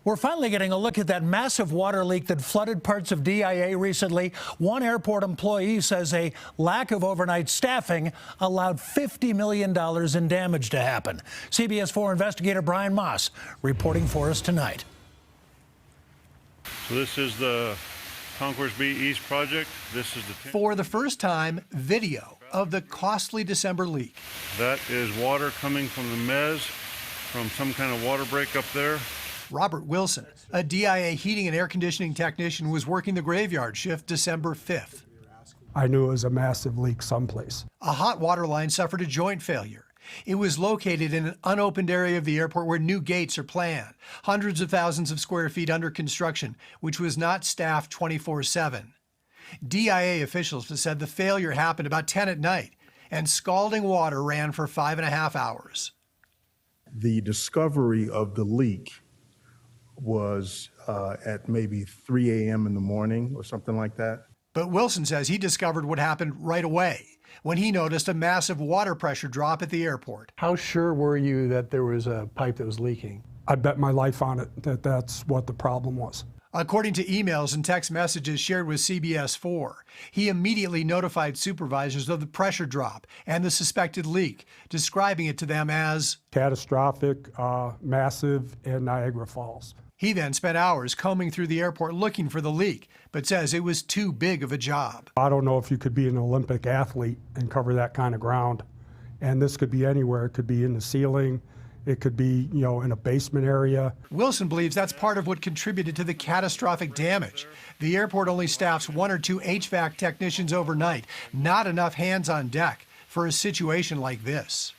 We're finally getting a look at that massive water leak that flooded parts of DIA recently. One airport employee says a lack of overnight staffing allowed $50 million in damage to happen. CBS 4 investigator Brian Moss reporting for us tonight. So this is the Concourse B East project. This is the for the first time, video of the costly December leak. That is water coming from the mezz, from some kind of water break up there. Robert Wilson, a DIA heating and air conditioning technician, was working the graveyard shift December 5th. I knew it was a massive leak someplace. A hot water line suffered a joint failure. It was located in an unopened area of the airport where new gates are planned, hundreds of thousands of square feet under construction, which was not staffed 24/7. DIA officials have said the failure happened about 10 at night, and scalding water ran for 5.5 hours. The discovery of the leak was at maybe 3 a.m. in the morning or something like that. But Wilson says he discovered what happened right away when he noticed a massive water pressure drop at the airport. How sure were you that there was a pipe that was leaking? I bet my life on it that that's what the problem was. According to emails and text messages shared with CBS 4, he immediately notified supervisors of the pressure drop and the suspected leak, describing it to them as catastrophic, massive, and Niagara Falls. He then spent hours combing through the airport looking for the leak, but says it was too big of a job. I don't know if you could be an Olympic athlete and cover that kind of ground. And this could be anywhere. It could be in the ceiling. It could be, in a basement area. Wilson believes that's part of what contributed to the catastrophic damage. The airport only staffs 1 or 2 HVAC technicians overnight, not enough hands on deck for a situation like this.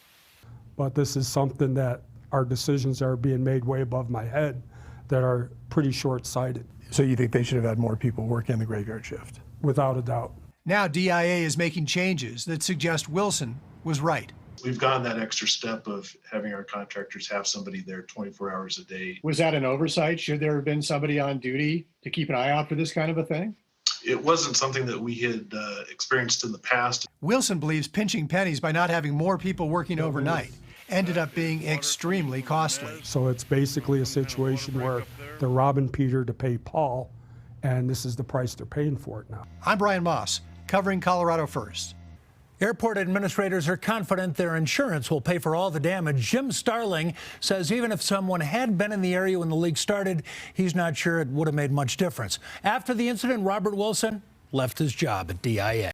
But this is something that our decisions are being made way above my head that are pretty short-sighted. So you think they should have had more people working the graveyard shift? Without a doubt. Now DIA is making changes that suggest Wilson was right. We've gone that extra step of having our contractors have somebody there 24 hours a day. Was that an oversight? Should there have been somebody on duty to keep an eye out for this kind of a thing? It wasn't something that we had experienced in the past. Wilson believes pinching pennies by not having more people working overnight ended up being extremely costly. So it's basically a situation where they're robbing Peter to pay Paul, and this is the price they're paying for it now. I'm Brian Moss, covering Colorado First. Airport administrators are confident their insurance will pay for all the damage. Jim Starling says even if someone had been in the area when the leak started, he's not sure it would have made much difference. After the incident, Robert Wilson left his job at DIA.